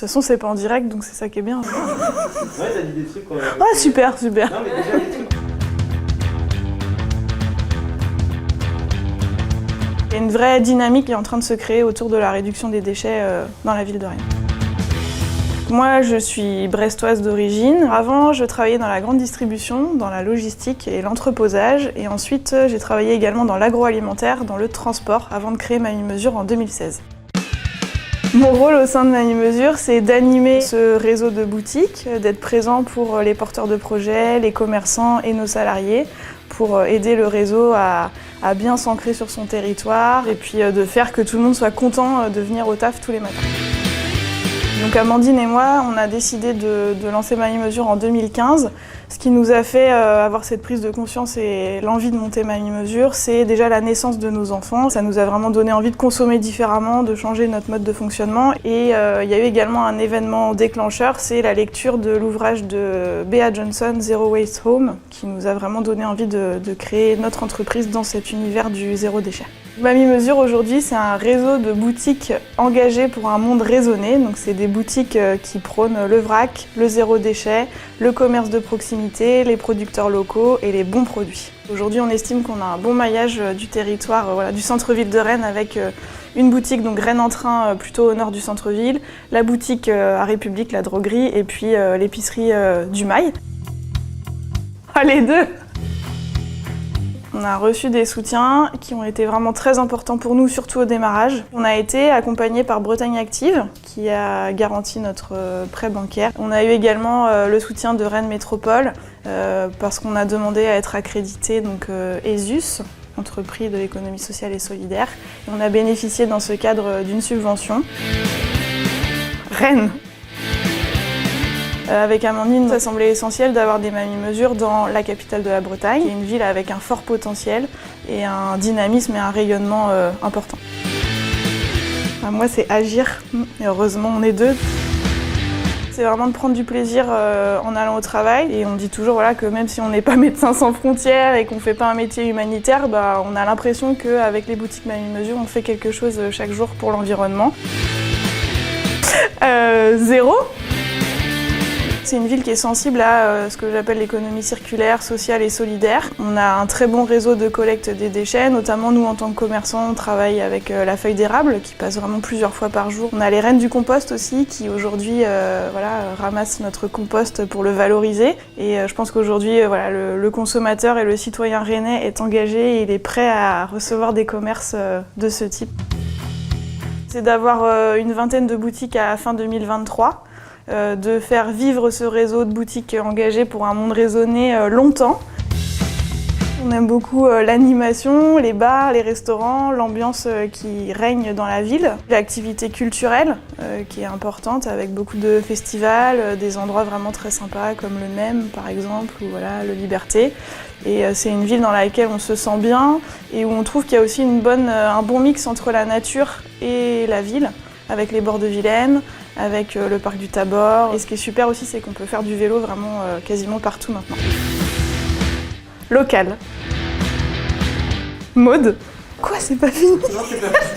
façon, c'est pas en direct, donc c'est ça qui est bien. Ouais, t'as dit des trucs. Ah, super, super. Non, mais déjà des trucs. Il y a une vraie dynamique qui est en train de se créer autour de la réduction des déchets dans la ville de Rennes. Moi, je suis brestoise d'origine. Avant, je travaillais dans la grande distribution, dans la logistique et l'entreposage. Et ensuite, j'ai travaillé également dans l'agroalimentaire, dans le transport, avant de créer Mamie Mesure en 2016. Mon rôle au sein de Mamie Mesure, c'est d'animer ce réseau de boutiques, d'être présent pour les porteurs de projets, les commerçants et nos salariés, pour aider le réseau à bien s'ancrer sur son territoire et puis de faire que tout le monde soit content de venir au taf tous les matins. Donc Amandine et moi, on a décidé de lancer Mamie Mesure en 2015. Ce qui nous a fait avoir cette prise de conscience et l'envie de monter Mamie Mesure, c'est déjà la naissance de nos enfants. Ça nous a vraiment donné envie de consommer différemment, de changer notre mode de fonctionnement. Et il y a eu également un événement déclencheur, c'est la lecture de l'ouvrage de Bea Johnson, Zero Waste Home, qui nous a vraiment donné envie de créer notre entreprise dans cet univers du zéro déchet. Mamie Mesure aujourd'hui, c'est un réseau de boutiques engagées pour un monde raisonné. Donc c'est des boutiques qui prônent le vrac, le zéro déchet, le commerce de proximité, les producteurs locaux et les bons produits. Aujourd'hui, on estime qu'on a un bon maillage du territoire, du centre-ville de Rennes avec une boutique, donc Rennes en train, plutôt au nord du centre-ville, la boutique à République, la droguerie, et puis l'épicerie du Mail. Ah, les deux! On a reçu des soutiens qui ont été vraiment très importants pour nous, surtout au démarrage. On a été accompagné par Bretagne Active, qui a garanti notre prêt bancaire. On a eu également le soutien de Rennes Métropole, parce qu'on a demandé à être accrédité, donc ESUS, entreprise de l'économie sociale et solidaire. Et on a bénéficié dans ce cadre d'une subvention. Rennes! Avec Amandine, ça semblait essentiel d'avoir des Mamie Mesure dans la capitale de la Bretagne, qui est une ville avec un fort potentiel et un dynamisme et un rayonnement important. Moi, c'est agir, et heureusement on est deux. C'est vraiment de prendre du plaisir en allant au travail, et on dit toujours que même si on n'est pas Médecins sans frontières et qu'on ne fait pas un métier humanitaire, on a l'impression qu'avec les boutiques Mamie Mesure, on fait quelque chose chaque jour pour l'environnement. Zéro. C'est une ville qui est sensible à ce que j'appelle l'économie circulaire, sociale et solidaire. On a un très bon réseau de collecte des déchets, notamment nous en tant que commerçants, on travaille avec la feuille d'érable qui passe vraiment plusieurs fois par jour. On a les Reines du compost aussi qui aujourd'hui ramassent notre compost pour le valoriser. Et je pense qu'aujourd'hui le consommateur et le citoyen rennais est engagé et il est prêt à recevoir des commerces de ce type. C'est d'avoir une vingtaine de boutiques à fin 2023. De faire vivre ce réseau de boutiques engagées pour un monde raisonné longtemps. On aime beaucoup l'animation, les bars, les restaurants, l'ambiance qui règne dans la ville. L'activité culturelle qui est importante avec beaucoup de festivals, des endroits vraiment très sympas comme le NEM par exemple, ou le Liberté. Et c'est une ville dans laquelle on se sent bien et où on trouve qu'il y a aussi un bon mix entre la nature et la ville, avec les bords de Vilaine, avec le parc du Tabor. Et ce qui est super aussi, c'est qu'on peut faire du vélo vraiment quasiment partout maintenant. Local. Maude. Quoi, c'est pas fini? Non, c'est pas fini.